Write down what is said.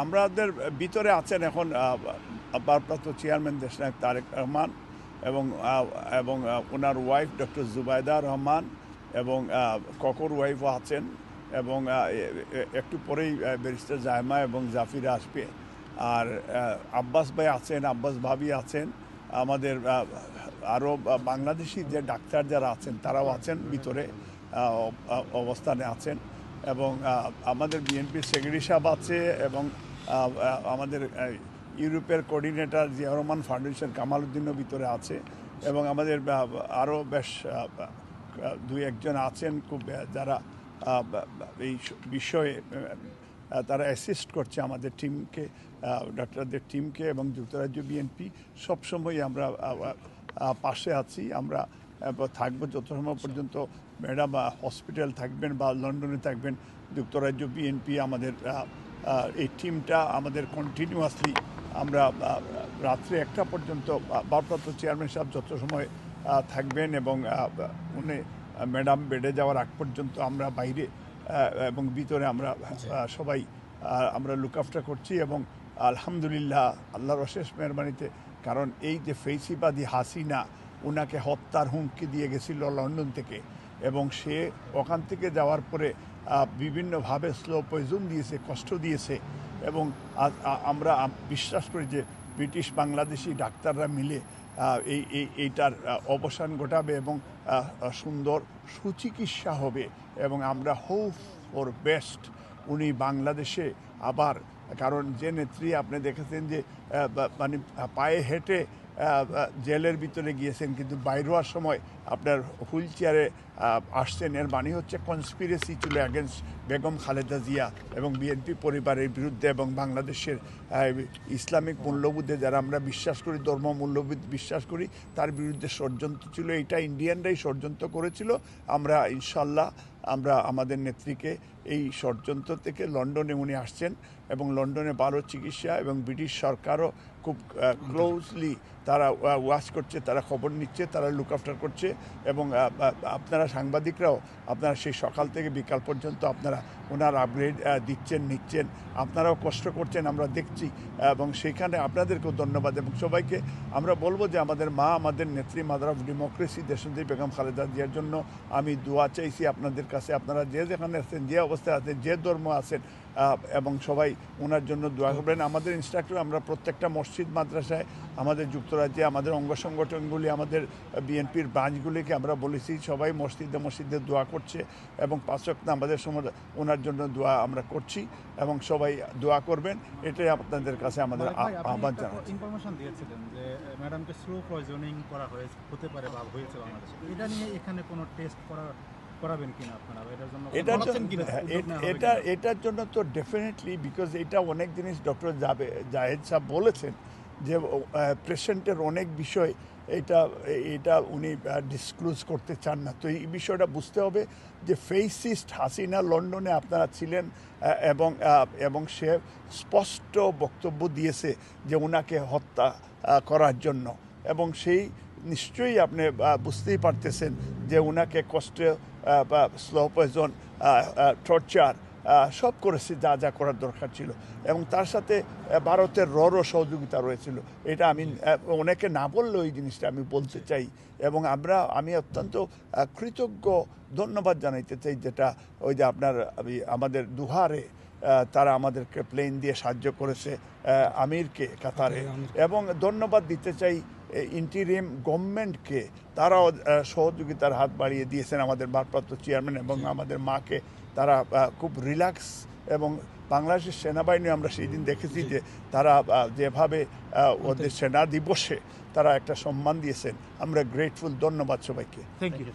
আমাদের ভিতরে আছেন এখন ভারপ্রাপ্ত চেয়ারম্যান দেশনায়ক তারেক রহমান এবং এবং ওনার ওয়াইফ ডক্টর জুবাইদা রহমান এবং ককর ওয়াইফও আছেন এবং একটু পরেই ব্যারিস্টার জায়মা এবং জাফিরা আসবে। আর আব্বাস ভাই আছেন, আব্বাস ভাবি আছেন, আমাদের আরও বাংলাদেশি যে ডাক্তার যারা আছেন তারাও আছেন ভিতরে অবস্থানে আছেন এবং আমাদের বিএনপির সেক্রেটারি সাহেব আছে এবং আমাদের ইউরোপের কোঅর্ডিনেটর জিয়া রহমান ফাউন্ডেশন কামাল উদ্দিনও ভিতরে আছে এবং আমাদের আরও বেশ দুই একজন আছেন খুব যারা এই বিষয়ে তারা অ্যাসিস্ট করছে আমাদের টিমকে, ডাক্তারদের টিমকে এবং যুক্তরাজ্য বিএনপি সবসময় আমরা পাশে আছি। আমরা থাকবো যত সময় পর্যন্ত ম্যাডাম হসপিটাল থাকবেন বা লন্ডনে থাকবেন। যুক্তরাজ্য বিএনপি আমাদের এই টিমটা আমাদের কন্টিনিউয়াসলি আমরা রাত্রে 1টা পর্যন্ত ভারপ্রাপ্ত চেয়ারম্যান সাহেব যত সময় থাকবেন এবং উনি ম্যাডাম বেডে যাওয়ার আগ পর্যন্ত আমরা বাইরে এবং ভিতরে আমরা সবাই আমরা লুক আফটার করছি এবং আলহামদুলিল্লাহ আল্লাহর অশেষ মেহরবানিতে, কারণ এই যে ফেসিবাদী হাসিনা ওনাকে হত্যার হুমকি দিয়ে গেছিল লন্ডন থেকে এবং সে ওখান থেকে যাওয়ার পরে বিভিন্নভাবে স্লো পয়জন দিয়েছে, কষ্ট দিয়েছে এবং আমরা বিশ্বাস করি যে ব্রিটিশ বাংলাদেশি ডাক্তাররা মিলে এইটার অবসান ঘটাবে এবং সুন্দর সুচিকিৎসা হবে এবং আমরা হোপ ফর বেস্ট উনি বাংলাদেশে আবার, কারণ যে নেত্রী আপনি দেখেছেন যে মানে পায়ে হেঁটে জেলের ভিতরে গিয়েছেন কিন্তু বাইরে হওয়ার সময় আপনার হুইল চেয়ারে আসছেন, এর মানে হচ্ছে কনস্পিরেসি ছিল অ্যাগেন্স্ট বেগম খালেদা জিয়া এবং বিএনপি পরিবারের বিরুদ্ধে এবং বাংলাদেশের ইসলামিক মূল্যবোধে যারা আমরা বিশ্বাস করি, ধর্ম মূল্যবোধ বিশ্বাস করি, তার বিরুদ্ধে ষড়যন্ত্র ছিল। এটা ইন্ডিয়ানরাই ষড়যন্ত্র করেছিল। আমরা ইনশাল্লাহ আমরা আমাদের নেত্রীকে এই ষড়যন্ত্র থেকে লন্ডনে উনি আসছেন এবং লন্ডনে ভালো চিকিৎসা এবং ব্রিটিশ সরকারও খুব ক্লোজলি তারা ওয়াচ করছে, তারা খবর নিচ্ছে, তারা লুক আফটার করছে এবং আপনারা সাংবাদিকরাও আপনারা সেই সকাল থেকে বিকাল পর্যন্ত আপনারা ওনার আপগ্রেড দিচ্ছেন, নিচ্ছেন, আপনারাও কষ্ট করছেন, আমরা দেখছি এবং সেইখানে আপনাদেরকেও ধন্যবাদ এবং সবাইকে আমরা বলবো যে আমাদের মা, আমাদের নেত্রী, মাদার অফ ডেমোক্রেসি দেশনেত্রী বেগম খালেদা জিয়ার জন্য আমি দোয়া চাইছি আপনাদের কাছে। আপনারা যে যেখানে আছেন, যে অবস্থায় আছেন, যে ধর্ম আছেন এবং সবাই ওনার জন্য দোয়া করবেন। আমাদের ইনস্ট্রাক্টর আমরা প্রত্যেকটা মসজিদ মাদ্রাসায় আমাদের যুক্তরাজ্যে আমাদের অঙ্গ সংগঠনগুলি, আমাদের বিএনপির ব্রাঞ্চগুলিকে আমরা বলেছি সবাই মসজিদে মসজিদে দোয়া করছে এবং 5 ওয়াক্ত আমাদের সময় ওনার জন্য দোয়া আমরা করছি এবং সবাই দোয়া করবেন, এটাই আপনাদের কাছে আমাদের আহ্বান জানাচ্ছি। ইনফরমেশন দিয়েছিলেন যে ম্যাডামকে স্লো পয়জনিং করা হতে পারে বা হয়েছে বাংলাদেশে, এটা নিয়ে এখানে কোনো টেস্ট করাবেন কিনা আপনারা? এটার জন্য তো ডেফিনেটলি, বিকজ এটা অনেক জিনিস ডক্টর জাহেদ সাহেব বলেছেন যে পেশেন্টের অনেক বিষয় এটা উনি ডিসক্লোজ করতে চান না। তো এই বিষয়টা বুঝতে হবে যে ফেসিস্ট হাসিনা লন্ডনে আপনারা ছিলেন এবং সে স্পষ্ট বক্তব্য দিয়েছে যে ওনাকে হত্যা করার জন্য এবং সেই নিশ্চয়ই আপনি বুঝতেই পারতেছেন যে ওনাকে কষ্টে স্লো পয়জন, টর্চার সব করেছে যা যা করার দরকার ছিল এবং তার সাথে ভারতের ররও সহযোগিতা রয়েছিল। এটা আমি অনেকে না বললেও এই জিনিসটা আমি বলতে চাই এবং আমি অত্যন্ত কৃতজ্ঞ, ধন্যবাদ জানাইতে চাই যেটা ওই যে আপনার আমাদের দুহারে তারা আমাদেরকে প্লেন দিয়ে সাহায্য করেছে আমিরকে, কাতারে, এবং ধন্যবাদ দিতে চাই ইন্টিরিম গভর্নমেন্টকে, তারাও সহযোগিতার হাত বাড়িয়ে দিয়েছেন আমাদের ভারপ্রাপ্ত চেয়ারম্যান এবং আমাদের মাকে। তারা খুব রিল্যাক্স এবং বাংলাদেশের সেনাবাহিনী আমরা সেই দিন দেখেছি যে তারা যেভাবে ওদের সেনা দিবসে তারা একটা সম্মান দিয়েছেন, আমরা গ্রেটফুল। ধন্যবাদ সবাইকে। Thank you.